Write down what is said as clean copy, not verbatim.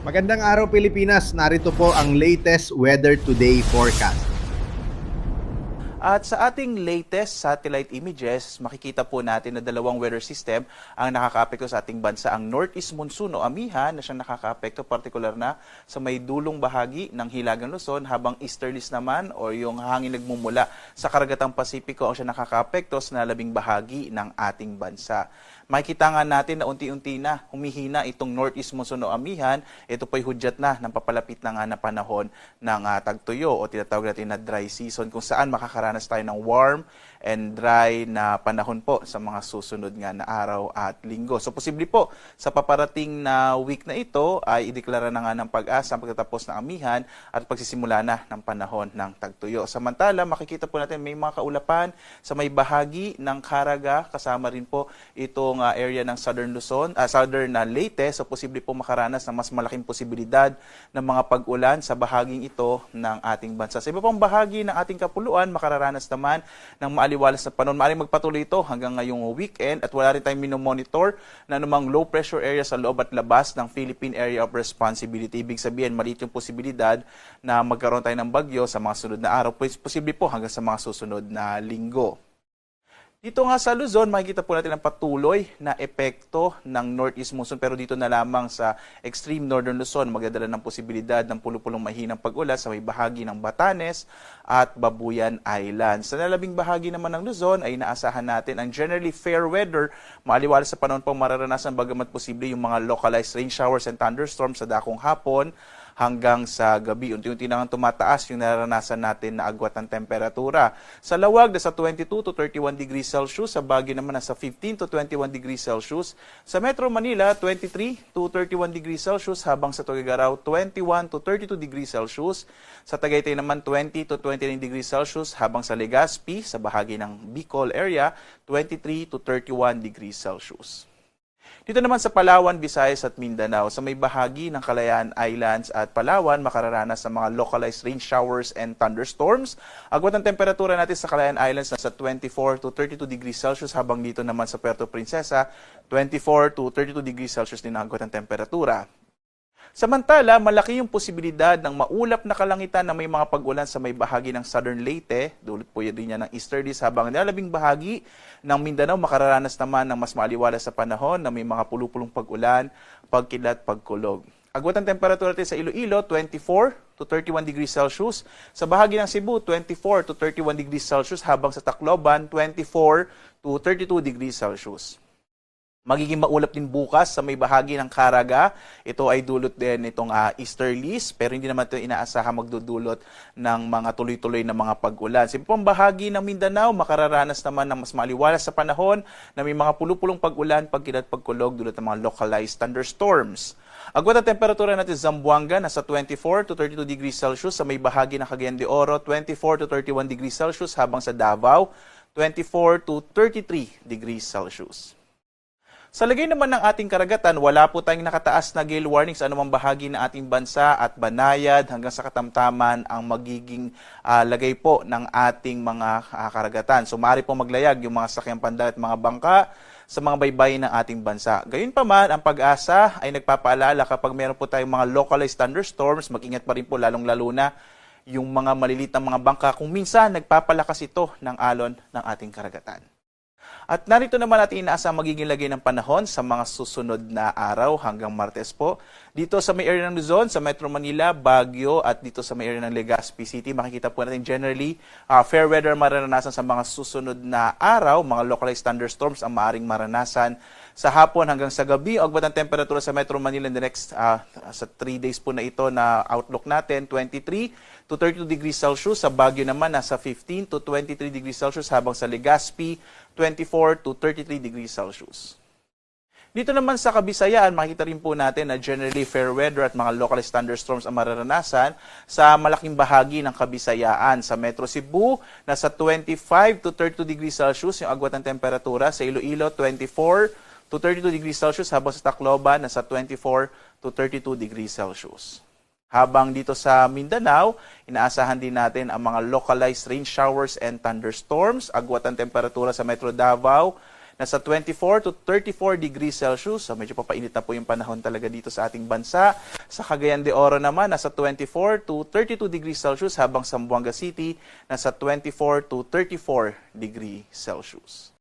Magandang araw Pilipinas, narito po ang latest weather today forecast. At sa ating latest satellite images, makikita po natin na dalawang weather system ang nakakaapekto sa ating bansa. Ang northeast monsoon o amihan na siyang nakakaapekto partikular na sa may dulong bahagi ng Hilagang Luzon, habang easterlies naman o yung hangin nagmumula sa karagatang Pasipiko ang siya nakakaapekto sa nalabing bahagi ng ating bansa. Makikita nga natin na unti-unti na humihina itong northeast monsoon o amihan. Ito po'y hudyat na ng papalapit na nga na panahon ng tagtuyo o tinatawag natin na dry season, kung saan makakaranas tayo ng warm and dry na panahon po sa mga susunod nga na araw at linggo. So posible po sa paparating na week na ito ay ideklara na nga ng pag-asa ang pagtatapos ng amihan at pagsisimula na ng panahon ng tagtuyo. Samantala, makikita po natin may mga kaulapan sa may bahagi ng Caraga, kasama rin po itong area ng Southern Luzon, Southern Leyte. So posible po makaranas ng mas malaking posibilidad ng mga pag-ulan sa bahaging ito ng ating bansa. Sa iba pang bahagi ng ating kapuluan, makararanas naman ng maaliwalas na panahon. Maaaring magpatuloy ito hanggang ngayong weekend at wala rin tayong minomonitor na anumang low pressure area sa loob at labas ng Philippine Area of Responsibility. Ibig sabihin, maliit yung posibilidad na magkaroon tayo ng bagyo sa mga sunod na araw. Posible po hanggang sa mga susunod na linggo. Dito nga sa Luzon, makikita po natin ang patuloy na epekto ng northeast monsoon, pero dito na lamang sa extreme northern Luzon, magdadala ng posibilidad ng pulupulong mahinang pag-ulan sa may bahagi ng Batanes at Babuyan Islands. Sa nalabing bahagi naman ng Luzon ay inaasahan natin ang generally fair weather, maaliwalas sa panahon pang mararanasan bagamat posible yung mga localized rain showers and thunderstorms sa dakong hapon hanggang sa gabi. Unti-unti na nga tumataas yung naranasan natin na agwat ng temperatura. Sa Lawag, nasa 22 to 31 degrees Celsius. Sa Baguio naman, nasa 15 to 21 degrees Celsius. Sa Metro Manila, 23 to 31 degrees Celsius. Habang sa Tuguegarao, 21 to 32 degrees Celsius. Sa Tagaytay naman, 20 to 29 degrees Celsius. Habang sa Legazpi, sa bahagi ng Bicol area, 23 to 31 degrees Celsius. Dito naman sa Palawan, Visayas at Mindanao, sa may bahagi ng Kalayaan Islands at Palawan, makararanas sa mga localized rain showers and thunderstorms. Agwat ang temperatura natin sa Kalayaan Islands nasa 24 to 32 degrees Celsius, habang dito naman sa Puerto Princesa, 24 to 32 degrees Celsius din ang agwat ang temperatura. Samantala, malaki yung posibilidad ng maulap na kalangitan na may mga pag-ulan sa may bahagi ng Southern Leyte, dulot po din yan ng easterlies, habang nalabing bahagi ng Mindanao makararanas naman ng mas maaliwalas sa panahon na may mga pulupulong pag-ulan, pagkilat, pagkulog. Agwat ang temperatura natin sa Iloilo, 24 to 31 degrees Celsius. Sa bahagi ng Cebu, 24 to 31 degrees Celsius, habang sa Tacloban, 24 to 32 degrees Celsius. Magiging maulap din bukas sa may bahagi ng Caraga. Ito ay dulot din itong easterlies, pero hindi naman ito inaasahan magdudulot ng mga tuloy-tuloy na mga pag-ulan. Sa ibang bahagi ng Mindanao, makararanas naman ng mas maaliwalas sa panahon na may mga pulupulong pag-ulan, pagkilat, pagkulog, dulot ng mga localized thunderstorms. Agwat ang temperatura natin sa Zamboanga, nasa 24 to 32 degrees Celsius. Sa may bahagi ng Cagayan de Oro, 24 to 31 degrees Celsius. Habang sa Davao, 24 to 33 degrees Celsius. Sa lagay naman ng ating karagatan, wala po tayong nakataas na gale warning sa anumang bahagi ng ating bansa at banayad hanggang sa katamtaman ang magiging lagay po ng ating mga karagatan. So maaari po maglayag yung mga sakyang pandagat at mga bangka sa mga baybayin ng ating bansa. Gayunpaman, ang pag-asa ay nagpapaalala kapag meron po tayong mga localized thunderstorms, mag-ingat pa rin po lalong-lalo na yung mga malilit na mga bangka kung minsan nagpapalakas ito ng alon ng ating karagatan. At narito naman natin inaasang magiging lagay ng panahon sa mga susunod na araw hanggang Martes po. Dito sa may area ng Luzon, sa Metro Manila, Baguio at dito sa may area ng Legazpi City, makikita po natin generally fair weather mararanasan sa mga susunod na araw. Mga localized thunderstorms ang maaring maranasan sa hapon hanggang sa gabi. Agwat ang temperatura sa Metro Manila in the next sa 3 days po na ito na outlook natin, 23 to 32 degrees Celsius. Sa Baguio naman, nasa 15 to 23 degrees Celsius, habang sa Legazpi, 24 to 33 degrees Celsius. Dito naman sa Kabisayaan, makikita rin po natin na generally fair weather at mga localized thunderstorms ang mararanasan sa malaking bahagi ng Kabisayaan. Sa Metro Cebu, nasa 25 to 32 degrees Celsius yung agwat ng temperatura. Sa Iloilo, 24 to 32 degrees Celsius, habang sa Tacloban, nasa 24 to 32 degrees Celsius. Habang dito sa Mindanao, inaasahan din natin ang mga localized rain showers and thunderstorms. Agwat ang temperatura sa Metro Davao, nasa 24 to 34 degrees Celsius. So medyo papainit na po yung panahon talaga dito sa ating bansa. Sa Cagayan de Oro naman, nasa 24 to 32 degrees Celsius, habang sa Zamboanga City, nasa 24 to 34 degrees Celsius.